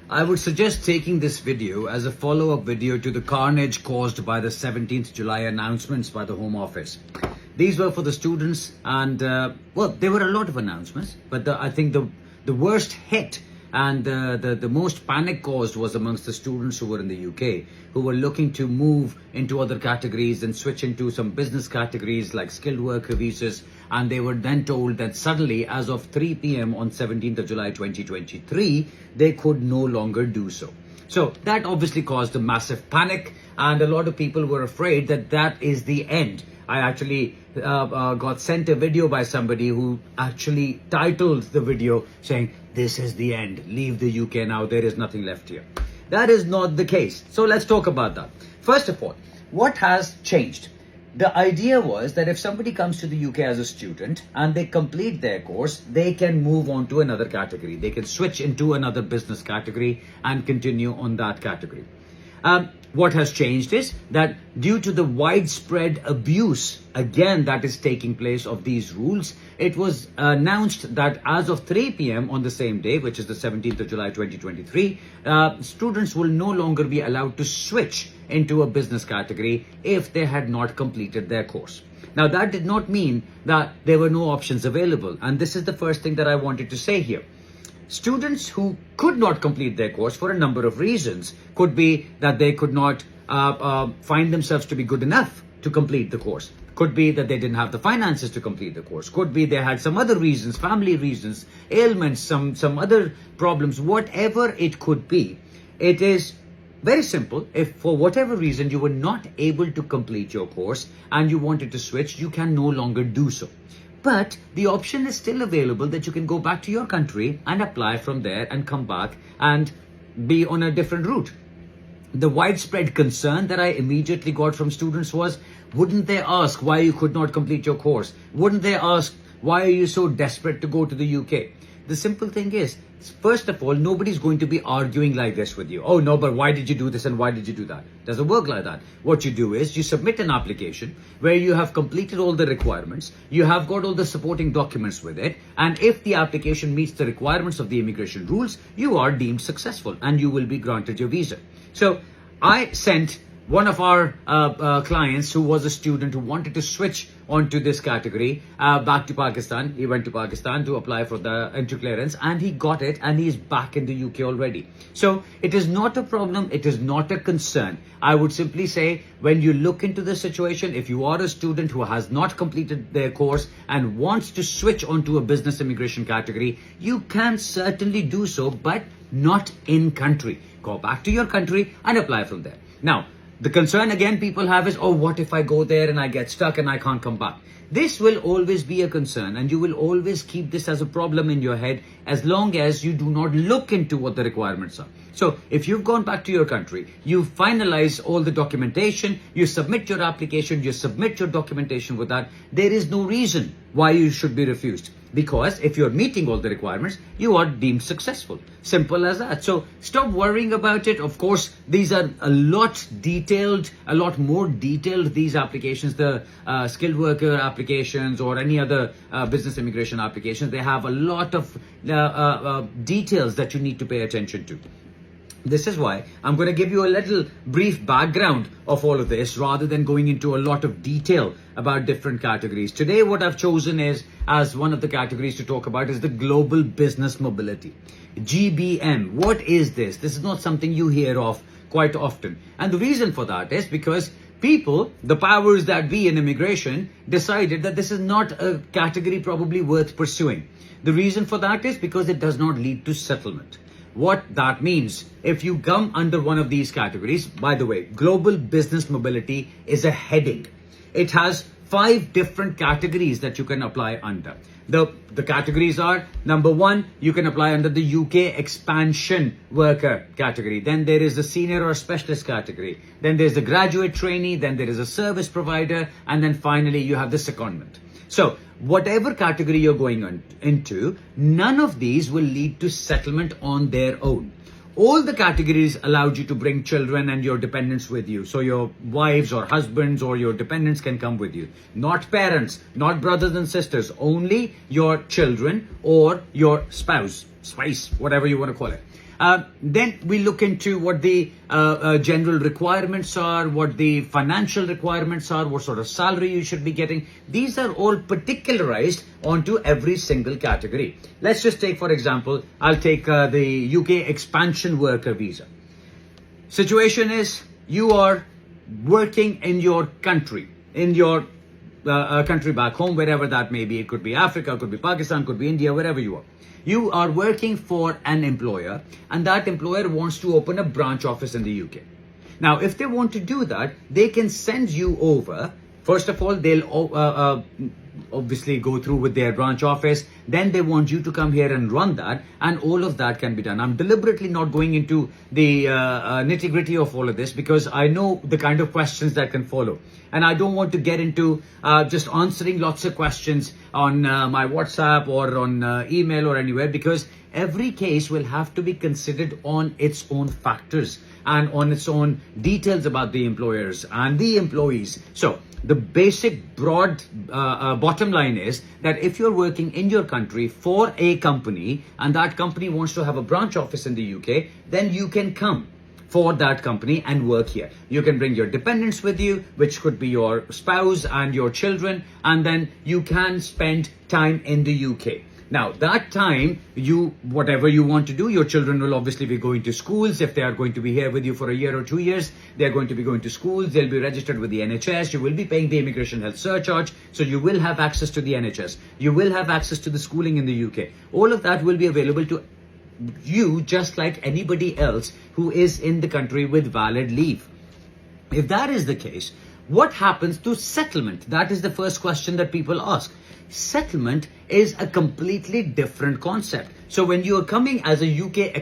I would suggest taking this video as a follow-up video to the carnage caused by the 17th July announcements by the Home Office. These were for the students and, there were a lot of announcements, but I think the worst hit and the most panic caused was amongst the students who were in the UK, who were looking to move into other categories and switch into some business categories like skilled worker visas. And they were then told that suddenly, as of 3 p.m. on 17th of July 2023, they could no longer do so. So that obviously caused a massive panic, and a lot of people were afraid that that is the end. I actually got sent a video by somebody who actually titled the video saying, "This is the end, leave the UK now, there is nothing left here." That is not the case. So let's talk about that. First of all, what has changed? The idea was that if somebody comes to the UK as a student and they complete their course, they can move on to another category. They can switch into another business category and continue on that category. What has changed is that due to the widespread abuse, again, that is taking place of these rules, it was announced that as of 3 p.m. on the same day, which is the 17th of July 2023, students will no longer be allowed to switch into a business category if they had not completed their course. Now, that did not mean that there were no options available. And this is the first thing that I wanted to say here. Students who could not complete their course for a number of reasons. Could be that they could not find themselves to be good enough to complete the course. Could be that they didn't have the finances to complete the course. Could be they had some other reasons, family reasons, ailments, some other problems, whatever it could be. It is very simple. If for whatever reason you were not able to complete your course and you wanted to switch, you can no longer do so. But the option is still available that you can go back to your country and apply from there and come back and be on a different route. The widespread concern that I immediately got from students was, wouldn't they ask why you could not complete your course? Wouldn't they ask, why are you so desperate to go to the UK? The simple thing is, first of all, nobody's going to be arguing like this with you. Oh no, but why did you do this and why did you do that? It doesn't work like that. What you do is you submit an application where you have completed all the requirements, you have got all the supporting documents with it, and if the application meets the requirements of the immigration rules, you are deemed successful and you will be granted your visa. So I sent one of our clients who was a student who wanted to switch onto this category back to Pakistan. He went to Pakistan to apply for the entry clearance and he got it and he's back in the UK already. So it is not a problem. It is not a concern. I would simply say, when you look into the situation, if you are a student who has not completed their course and wants to switch onto a business immigration category, you can certainly do so, but not in country. Go back to your country and apply from there. Now, the concern again people have is, oh, what if I go there and I get stuck and I can't come back? This will always be a concern and you will always keep this as a problem in your head as long as you do not look into what the requirements are. So if you've gone back to your country, you finalize all the documentation, you submit your application, you submit your documentation with that, there is no reason why you should be refused. Because if you're meeting all the requirements, you are deemed successful. Simple as that. So stop worrying about it. Of course, these are a lot more detailed, these applications, the skilled worker applications or any other business immigration applications. They have a lot of details that you need to pay attention to. This is why I'm going to give you a little brief background of all of this rather than going into a lot of detail about different categories. Today, what I've chosen is, as one of the categories to talk about, is the Global Business Mobility. GBM. What is this? This is not something you hear of quite often. And the reason for that is because people, the powers that be in immigration, decided that this is not a category probably worth pursuing. The reason for that is because it does not lead to settlement. What that means, if you come under one of these categories, by the way, Global Business Mobility is a heading. It has 5 different categories that you can apply under. The categories are, number 1, you can apply under the UK expansion worker category. Then there is the senior or specialist category. Then there's the graduate trainee. Then there is a service provider. And then finally, you have the secondment. So whatever category you're going into, none of these will lead to settlement on their own. All the categories allowed you to bring children and your dependents with you. So your wives or husbands or your dependents can come with you. Not parents, not brothers and sisters, only your children or your spouse. spice, whatever you want to call it. Then we look into what the general requirements are, what the financial requirements are, what sort of salary you should be getting. These are all particularized onto every single category. Let's just take, for example, I'll take the UK expansion worker visa. Situation is, you are working in your country, in your country back home, wherever that may be. It could be Africa, it could be Pakistan, could be India, wherever you are. You are working for an employer, and that employer wants to open a branch office in the UK. Now, if they want to do that, they can send you over. First of all, they'll obviously go through with their branch office. Then they want you to come here and run that, and all of that can be done. I'm deliberately not going into the nitty gritty of all of this because I know the kind of questions that can follow. And I don't want to get into just answering lots of questions on my WhatsApp or on email or anywhere, because every case will have to be considered on its own factors and on its own details about the employers and the employees. So the basic broad bottom line is that if you're working in your country for a company and that company wants to have a branch office in the UK, then you can come for that company and work here. You can bring your dependents with you, which could be your spouse and your children, and then you can spend time in the UK. Now, that time, whatever you want to do, your children will obviously be going to schools. If they are going to be here with you for a year or 2 years, they're going to be going to schools. They'll be registered with the NHS. You will be paying the immigration health surcharge. So you will have access to the NHS. You will have access to the schooling in the UK. All of that will be available to you just like anybody else who is in the country with valid leave. If that is the case, what happens to settlement? That is the first question that people ask. Settlement is a completely different concept. So when you are coming as a UK